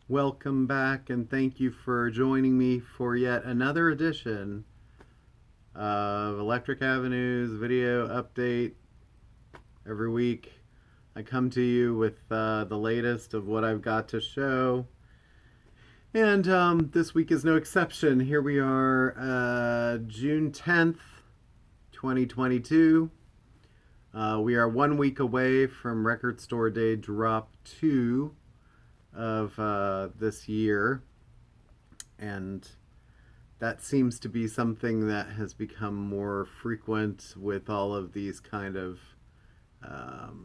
Welcome back, and thank you for joining me for yet another edition of Electric Avenue's video update. Every week, I come to you with the latest of what I've got to show, and this week is no exception. Here we are, June 10th, 2022. We are 1 week away from Record Store Day Drop 2 of this year, and that seems to be something that has become more frequent with all of these kind of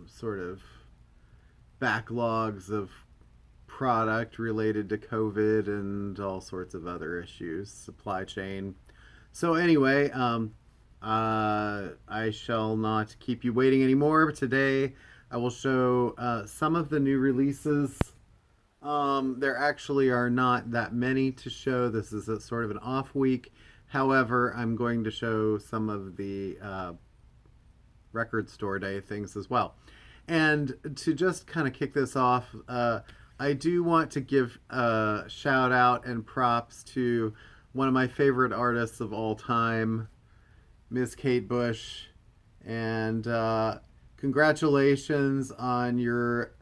sort of backlogs of product related to COVID and all sorts of other issues, supply chain. So anyway, I shall not keep you waiting anymore. Today, I will show some of the new releases. There actually are not that many to show. This is a sort of an off week. However, I'm going to show some of the record store day things as well. And to just kind of kick this off, I do want to give a shout out and props to one of my favorite artists of all time, Miss Kate Bush. And congratulations on your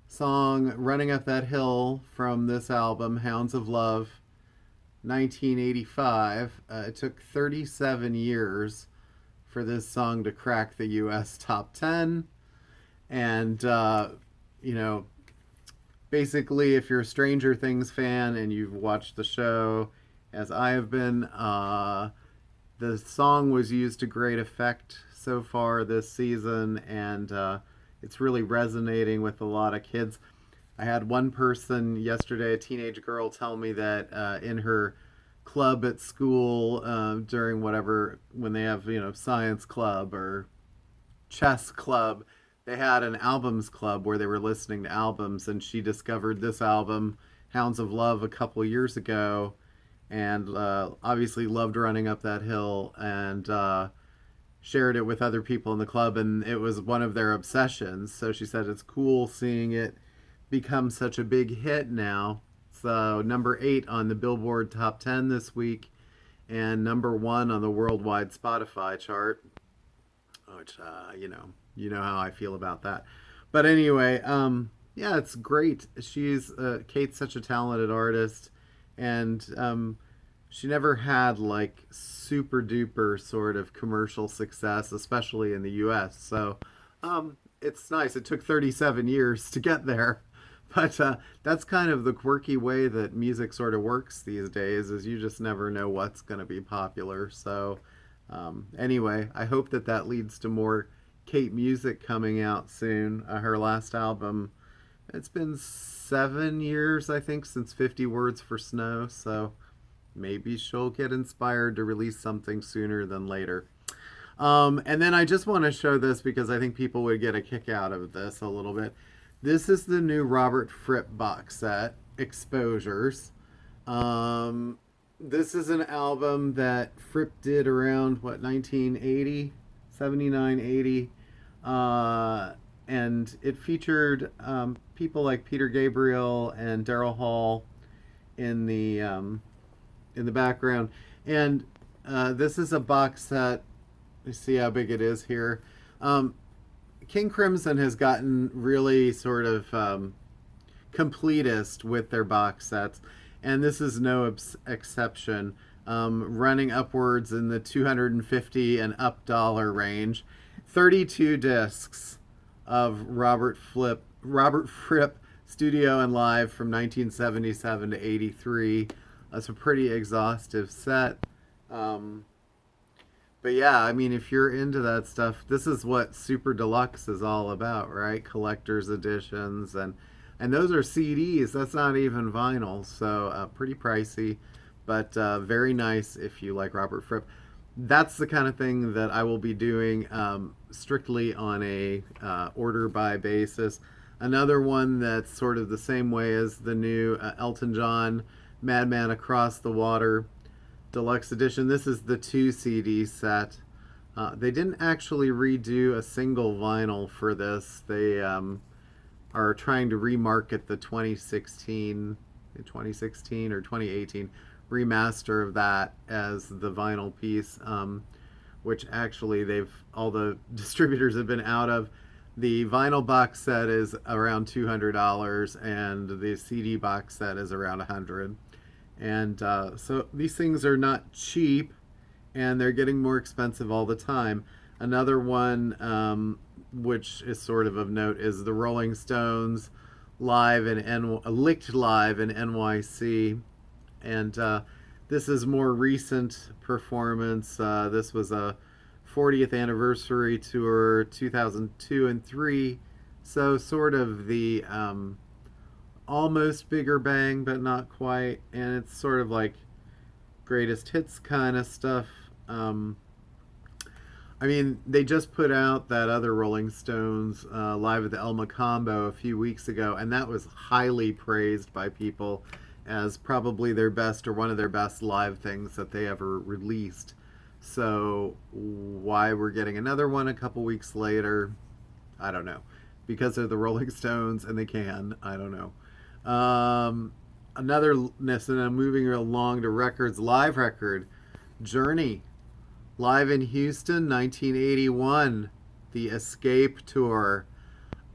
song Running Up That Hill from this album, Hounds of Love, 1985. It took 37 years for this song to crack the US top 10. And, you know, basically, if you're a Stranger Things fan and you've watched the show, as I have been, the song was used to great effect so far this season, and it's really resonating with a lot of kids. I had one person yesterday, a teenage girl, tell me that in her club at school during whatever, when they have, science club or chess club, they had an albums club where they were listening to albums, and she discovered this album, Hounds of Love, a couple years ago, and obviously loved Running Up That Hill, and shared it with other people in the club, and it was one of their obsessions. So she said it's cool seeing it become such a big hit now. So number 8 on the Billboard Top 10 this week, and number 1 on the worldwide Spotify chart, which you know how I feel about that. But anyway, yeah, it's great. Kate's such a talented artist, and she never had like super duper sort of commercial success, especially in the US. So it's nice. It took 37 years to get there. But that's kind of the quirky way that music sort of works these days, is you just never know what's going to be popular. So anyway, I hope that that leads to more Kate music coming out soon. Her last album, it's been 7 years, I think, since 50 Words for Snow. So maybe she'll get inspired to release something sooner than later. And then I just want to show this because I think people would get a kick out of this a little bit. This is the new Robert Fripp box set, Exposures. This is an album that Fripp did around, 1980? 79, 80. And it featured people like Peter Gabriel and Daryl Hall in the background. And this is a box set. You see how big it is here. King Crimson has gotten really sort of completist with their box sets, and this is no exception. Running upwards in the $250 and up dollar range. 32 discs of Robert Fripp studio and live from 1977 to 83. That's a pretty exhaustive set. But yeah, I mean, if you're into that stuff, this is what Super Deluxe is all about, right? Collector's editions, and those are CDs. That's not even vinyl, so pretty pricey, but very nice if you like Robert Fripp. That's the kind of thing that I will be doing strictly on a order by basis. Another one that's sort of the same way as the new Elton John Madman Across the Water Deluxe Edition. This is the 2 CD set. They didn't actually redo a single vinyl for this. They are trying to remarket the 2016 2016 or 2018 remaster of that as the vinyl piece, which actually all the distributors have been out of. The vinyl box set is around $200, and the CD box set is around $100. And so these things are not cheap, and they're getting more expensive all the time. Another one, which is sort of note, is the Rolling Stones Licked Live in NYC, and this is more recent performance. This was a 40th anniversary tour, 2002 and 3, so sort of the almost Bigger Bang, but not quite, and it's sort of like greatest hits kind of stuff. I mean, they just put out that other Rolling Stones Live at the El Macambo a few weeks ago, and that was highly praised by people as probably their best or one of their best live things that they ever released. So why we're getting another one a couple weeks later, I don't know. Because they're the Rolling Stones and they can, I don't know. Another, and I'm moving along to records, live record, Journey. Live in Houston, 1981, the Escape Tour.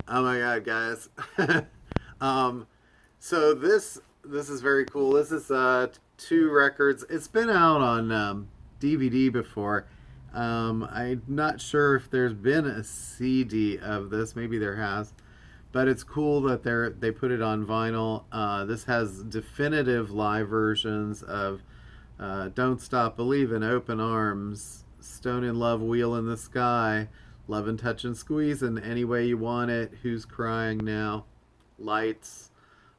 Oh my God, guys! So this is very cool. This is 2 records. It's been out on DVD before. I'm not sure if there's been a CD of this. Maybe there has, but it's cool that they put it on vinyl. This has definitive live versions of Don't Stop Believin', Open Arms, Stone in Love, Wheel in the Sky, Love and Touch and Squeeze, and Any Way You Want It, Who's Crying Now, Lights.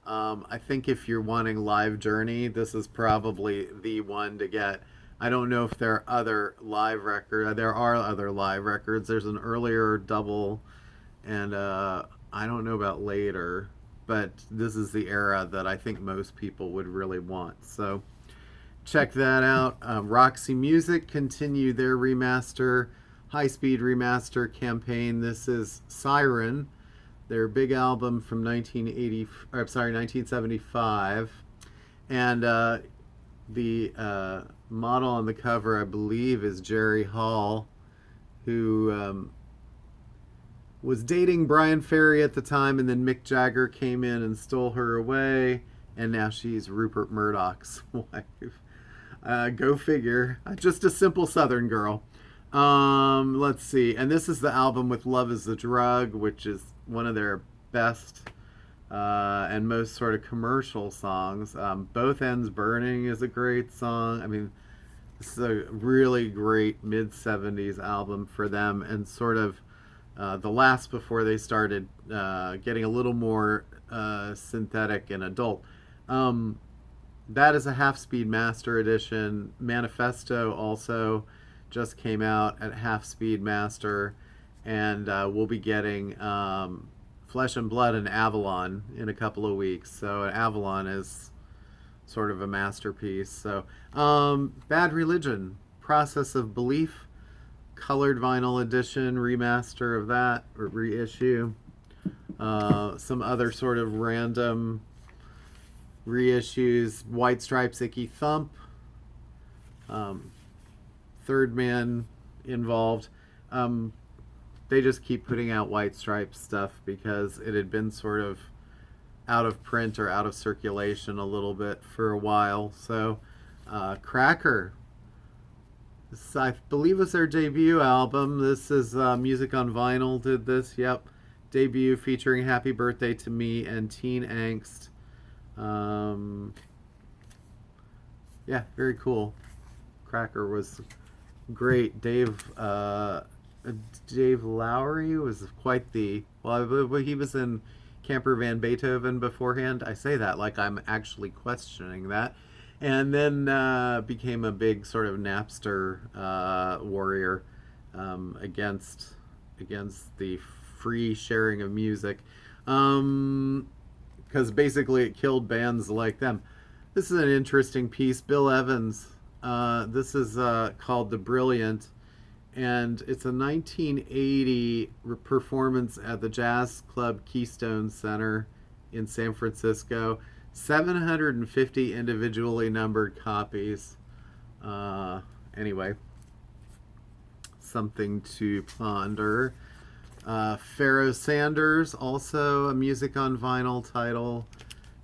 I think if you're wanting live Journey, this is probably the one to get. I don't know if there are other live records. There are other live records. There's an earlier double, and I don't know about later, but this is the era that I think most people would really want. So check that out. Roxy Music continued their remaster, high-speed remaster campaign. This is Siren, their big album from 1975, and the model on the cover, I believe, is Jerry Hall, who was dating Brian Ferry at the time, and then Mick Jagger came in and stole her away, and now she's Rupert Murdoch's wife. Go figure. Just a simple Southern girl. Let's see. And this is the album with Love is the Drug, which is one of their best and most sort of commercial songs. Both Ends Burning is a great song. I mean, this is a really great mid-70s album for them, and sort of the last before they started getting a little more synthetic and adult. That is a half-speed master edition. Manifesto also just came out at half-speed master, and we'll be getting Flesh and Blood and Avalon in a couple of weeks. So Avalon is sort of a masterpiece. So Bad Religion, Process of Belief, colored vinyl edition, remaster of that, or reissue. Some other sort of random reissues, White Stripes, Icky Thump, Third Man involved. They just keep putting out White Stripes stuff because it had been sort of out of print or out of circulation a little bit for a while. So Cracker, this, I believe, was their debut album. This is Music on Vinyl did this. Yep, debut featuring Happy Birthday to Me and Teen Angst. Yeah, very cool. Cracker was great. Dave Lowry was quite the, well, he was in Camper Van Beethoven beforehand. I say that like I'm actually questioning that. And then became a big sort of Napster warrior against the free sharing of music. Because basically it killed bands like them. This is an interesting piece. Bill Evans. This is called The Brilliant, and it's a 1980 performance at the Jazz Club Keystone Center in San Francisco. 750 individually numbered copies. Anyway, something to ponder. Pharaoh Sanders, also a music on vinyl title.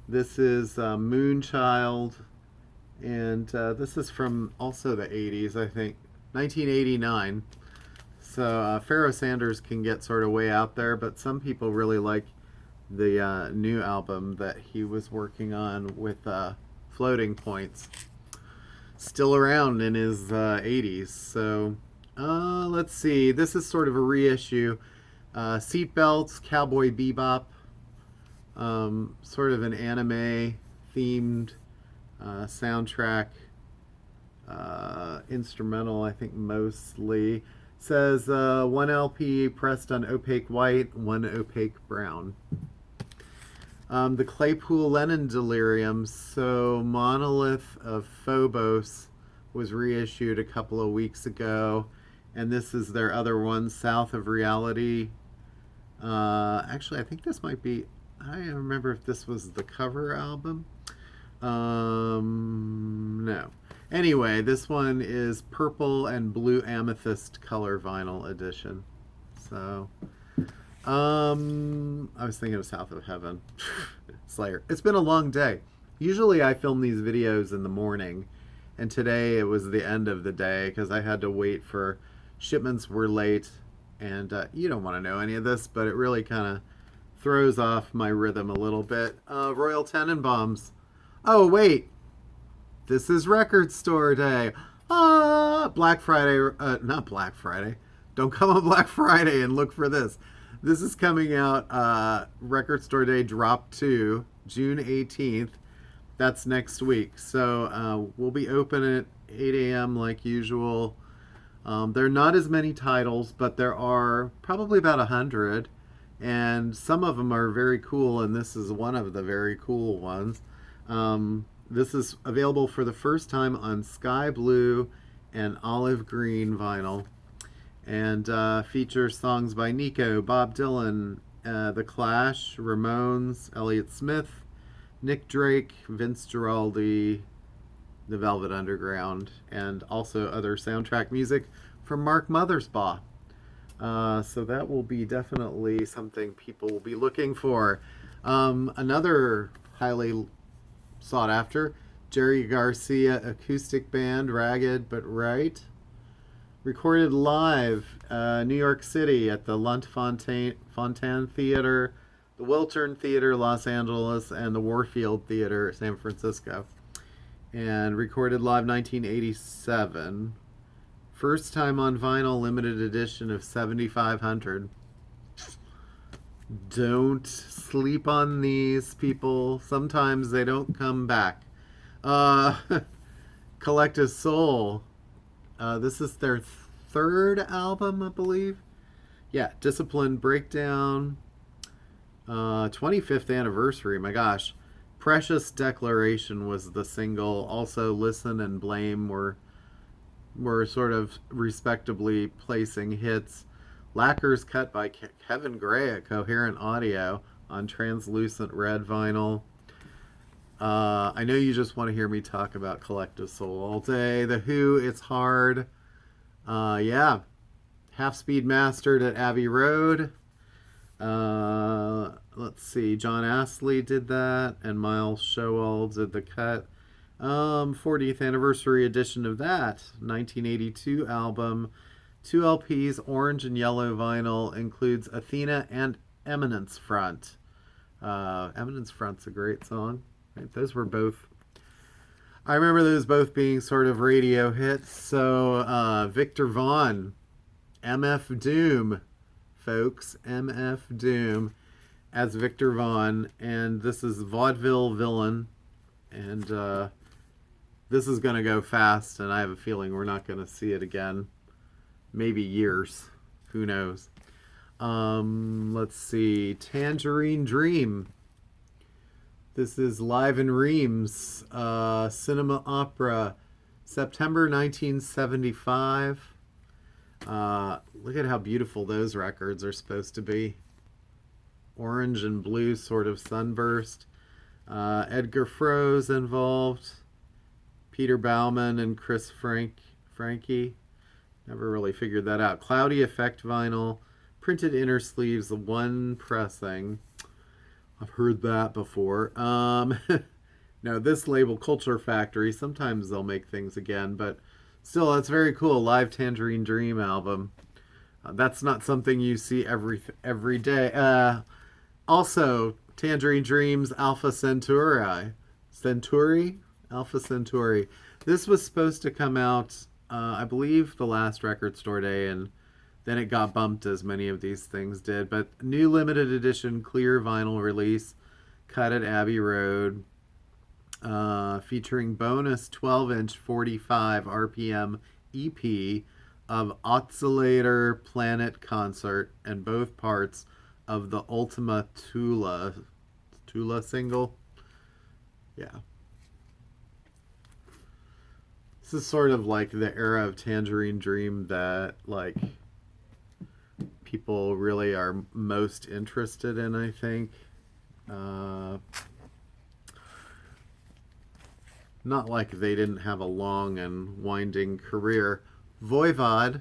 This is Moonchild, and this is from also the 80s, I think, 1989. So Pharaoh Sanders can get sort of way out there, but some people really like the new album that he was working on with Floating Points. Still around in his 80s. So let's see. This is sort of a reissue. Seatbelts, Cowboy Bebop. Sort of an anime themed soundtrack. Instrumental, I think, mostly. Says 1 LP pressed on opaque white, 1 opaque brown. The Claypool Lennon Delirium. So Monolith of Phobos was reissued a couple of weeks ago, and this is their other one, South of Reality. Actually, I think this might be, I don't remember if this was the cover album. No. Anyway, this one is purple and blue amethyst color vinyl edition. So, I was thinking of South of Heaven. Slayer. It's been a long day. Usually I film these videos in the morning, and today it was the end of the day because I had to wait for shipments were late, and you don't want to know any of this, but it really kind of throws off my rhythm a little bit. Royal Tenenbaums. Oh, wait. This is record store day. Black Friday. Not Black Friday. Don't come on Black Friday and look for this. This is coming out record store day drop 2, June 18th. That's next week. So we'll be open at 8 a.m. like usual. There are not as many titles, but there are probably about 100. And some of them are very cool, and this is one of the very cool ones. This is available for the first time on sky blue and olive green vinyl, and features songs by Nico, Bob Dylan, The Clash, Ramones, Elliott Smith, Nick Drake, Vince Guaraldi, The Velvet Underground, and also other soundtrack music from Mark Mothersbaugh. So that will be definitely something people will be looking for. Another highly sought after, Jerry Garcia acoustic band, Ragged But Right. Recorded live, New York City at the Lunt Fontaine Theater, the Wiltern Theater, Los Angeles, and the Warfield Theater, San Francisco. And recorded live 1987. First time on vinyl, limited edition of 7,500. Don't sleep on these, people. Sometimes they don't come back. Collective Soul. This is their third album, I believe. Yeah, Discipline Breakdown. 25th anniversary, my gosh. Precious Declaration was the single. Also, Listen and Blame were sort of respectably placing hits. Lacquers cut by Kevin Gray at Coherent Audio on translucent red vinyl. I know you just want to hear me talk about Collective Soul all day. The Who, It's Hard. Yeah. Half Speed Mastered at Abbey Road. Let's see. John Astley did that, and Miles Showell did the cut. 40th anniversary edition of that 1982 album, 2 LPs, orange and yellow vinyl, includes Athena and Eminence Front. Eminence Front's a great song, right? Those were both, I remember those both being sort of radio hits. So Victor Vaughn, MF Doom, folks, MF Doom as Victor Vaughn, and this is Vaudeville Villain, and this is going to go fast, and I have a feeling we're not going to see it again. Maybe years. Who knows? Let's see. Tangerine Dream. This is Live in Reims. Cinema Opera. September 1975. Look at how beautiful those records are supposed to be. Orange and blue sort of sunburst. Edgar Froese involved. Peter Bauman and Frankie. Never really figured that out. Cloudy Effect vinyl. Printed inner sleeves, one pressing. I've heard that before. No, this label, Culture Factory, sometimes they'll make things again, but still, that's very cool. Live Tangerine Dream album. That's not something you see every day. Also, Tangerine Dream's Alpha Centauri. Alpha Centauri. This was supposed to come out, I believe, the last record store day, and then it got bumped, as many of these things did. But new limited edition clear vinyl release, cut at Abbey Road, featuring bonus 12-inch 45 RPM EP of Oscillator Planet Concert and both parts of the Ultima Thule single. Yeah. This is sort of like the era of Tangerine Dream that, like, people really are most interested in, I think. Not like they didn't have a long and winding career. Voivod.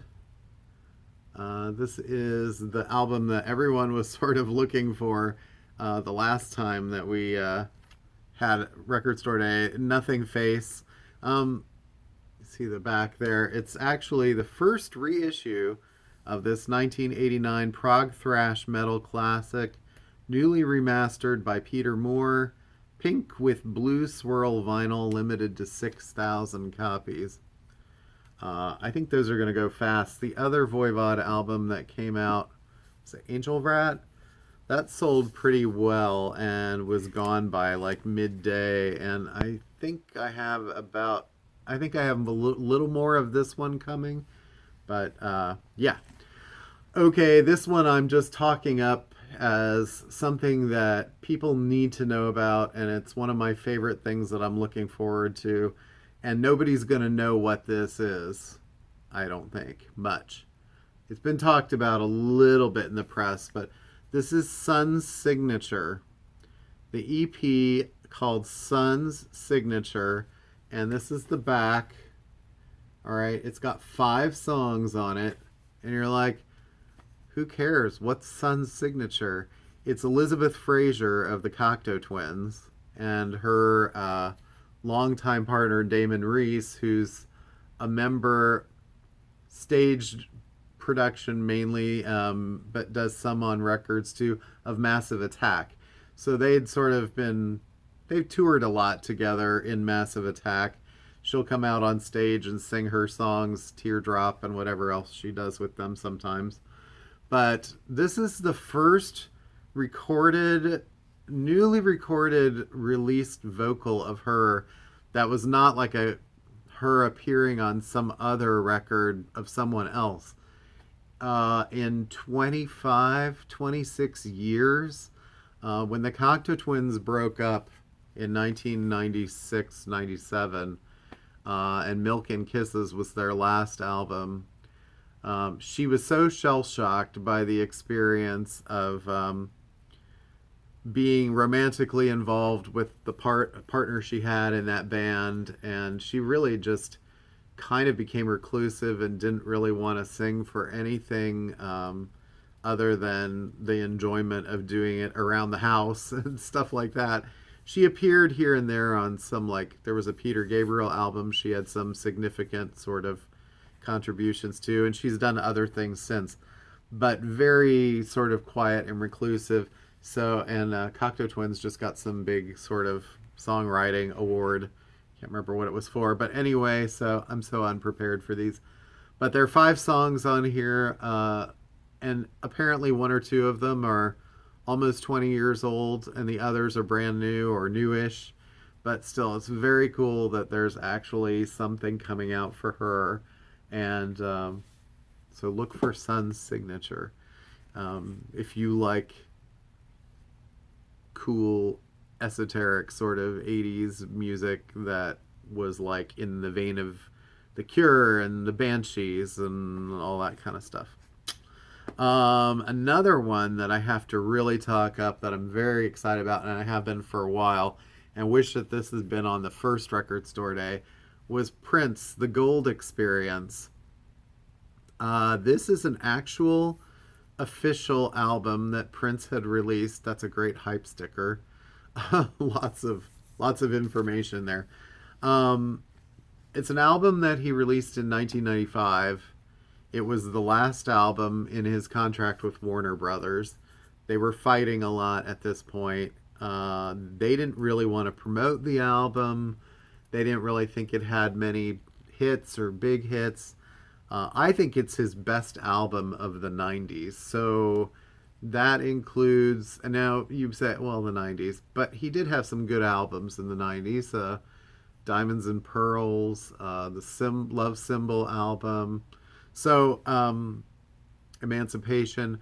This is the album that everyone was sort of looking for the last time that we had Record Store Day. Nothing Face. See the back there. It's actually the first reissue of this 1989 prog thrash metal classic, newly remastered by Peter Moore, pink with blue swirl vinyl, limited to 6,000 copies. I think those are going to go fast. The other Voivod album that came out, was it Angel Rat? That sold pretty well and was gone by like midday, and I think I have a little more of this one coming, but yeah. Okay, this one I'm just talking up as something that people need to know about, and it's one of my favorite things that I'm looking forward to, and nobody's going to know what this is, I don't think, much. It's been talked about a little bit in the press, but this is Sun's Signature. The EP called Sun's Signature, and this is the back. All right, it's got 5 songs on it, and you're like, who cares? What's Sun's Signature? It's Elizabeth Fraser of the Cocteau Twins and her longtime partner Damon Reese, who's a member, staged production mainly, but does some on records too, of Massive Attack. So they've toured a lot together in Massive Attack. She'll come out on stage and sing her songs, Teardrop and whatever else she does with them sometimes. But this is the first newly recorded, released vocal of her that was not like her appearing on some other record of someone else. In 26 years, when the Cocteau Twins broke up in 1996-97, and Milk and Kisses was their last album, she was so shell-shocked by the experience of being romantically involved with the partner she had in that band, and she really just kind of became reclusive and didn't really want to sing for anything other than the enjoyment of doing it around the house and stuff like that. She appeared here and there on some, like, there was a Peter Gabriel album she had some significant sort of contributions to, and she's done other things since, but very sort of quiet and reclusive. So, and Cocteau Twins just got some big sort of songwriting award. Can't remember what it was for, but anyway, so I'm so unprepared for these. But there are 5 songs on here, and apparently 1 or 2 of them are almost 20 years old, and the others are brand new or newish. But still, it's very cool that there's actually something coming out for her. And so look for Sun's Signature. If you like cool, esoteric sort of 80s music that was like in the vein of The Cure and the Banshees and all that kind of stuff. Another one that I have to really talk up that I'm very excited about, and I have been for a while, and wish that this had been on the first record store day, was Prince, The Gold Experience. This is an actual official album that Prince had released. That's a great hype sticker. lots of lots of information there. Um, it's an album that he released in 1995. It was the last album in his contract with Warner Brothers. They were fighting a lot at this point. They didn't really want to promote the album. They didn't really think it had many hits or big hits. I think it's his best album of the 90s. So that includes, and now you say, well, the 90s, but he did have some good albums in the 90s. Diamonds and Pearls, the Love Symbol album. So, Emancipation.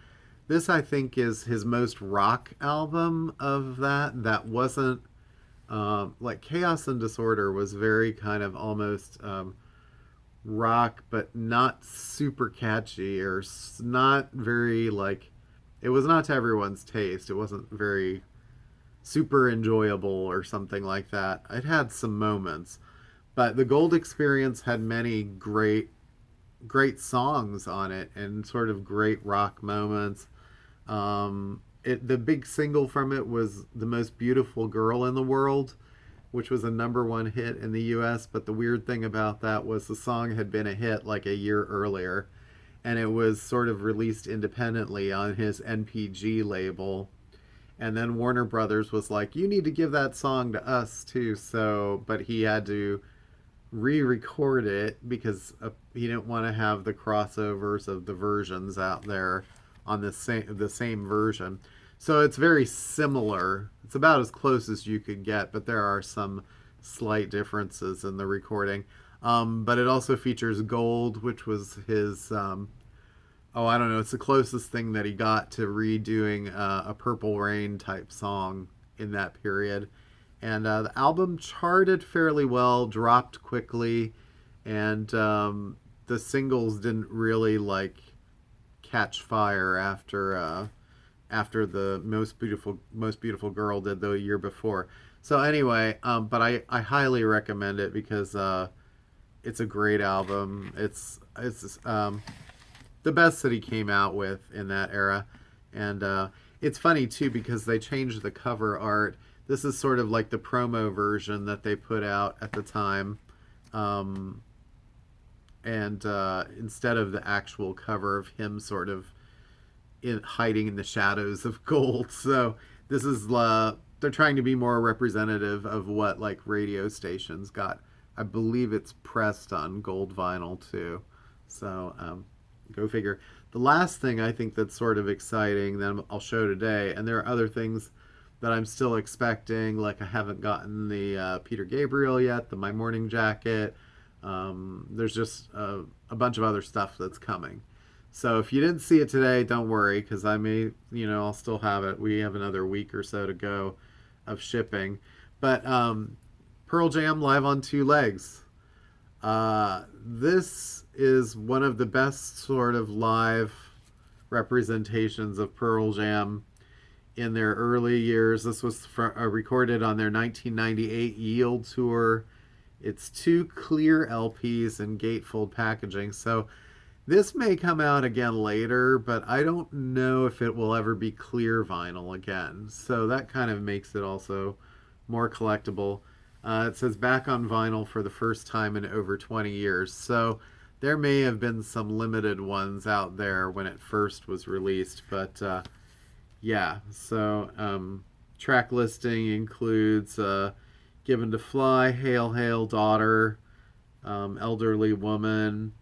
This, I think, is his most rock album of that. That wasn't, like Chaos and Disorder was very kind of almost rock, but not super catchy or not very like, it was not to everyone's taste. It wasn't very super enjoyable or something like that. It had some moments, but the Gold Experience had many great songs on it and sort of great rock moments. The big single from it was The Most Beautiful Girl in the World, which was a number one hit in the US. But the weird thing about that was the song had been a hit like a year earlier, and it was sort of released independently on his NPG label. And then Warner Brothers was like, you need to give that song to us too. So, but he had to re-record it because he didn't want to have the crossovers of the versions out there on the same version. So it's very similar. It's about as close as you could get, but there are some slight differences in the recording. But it also features Gold, which was his. I don't know. It's the closest thing that he got to redoing a Purple Rain type song in that period. And the album charted fairly well, dropped quickly, and the singles didn't really like catch fire after the Most Beautiful Girl did the year before. So anyway, but I highly recommend it because it's a great album. It's the best that he came out with in that era, and it's funny too because they changed the cover art. This is sort of like the promo version that they put out at the time, and instead of the actual cover of him sort of hiding in the shadows of gold. So this is they're trying to be more representative of what like radio stations got. I believe it's pressed on gold vinyl too. So go figure. The last thing I think that's sort of exciting that I'll show today, and there are other things that I'm still expecting, like I haven't gotten the Peter Gabriel yet, the My Morning Jacket. There's just a bunch of other stuff that's coming. So if you didn't see it today, don't worry, because I may, I'll still have it. We have another week or so to go of shipping. But Pearl Jam live on two legs. This is one of the best sort of live representations of Pearl Jam in their early years. This was recorded on their 1998 Yield tour. It's 2 clear LPs in gatefold packaging. So this may come out again later, but I don't know if it will ever be clear vinyl again. So that kind of makes it also more collectible. It says back on vinyl for the first time in over 20 years. So there may have been some limited ones out there when it first was released. But yeah, so track listing includes Given to Fly, Hail Hail Daughter, Elderly Woman,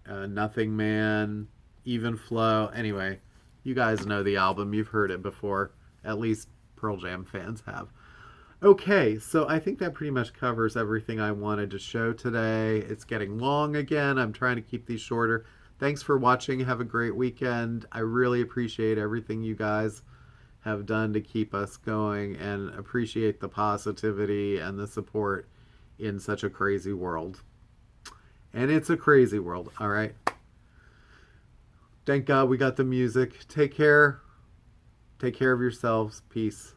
Nothing Man, Even Flow. Anyway, you guys know the album. You've heard it before. At least Pearl Jam fans have. Okay, so I think that pretty much covers everything I wanted to show today. It's getting long again. I'm trying to keep these shorter. Thanks for watching. Have a great weekend. I really appreciate everything you guys have done to keep us going and appreciate the positivity and the support in such a crazy world. And it's a crazy world, all right? Thank God we got the music. Take care. Take care of yourselves. Peace.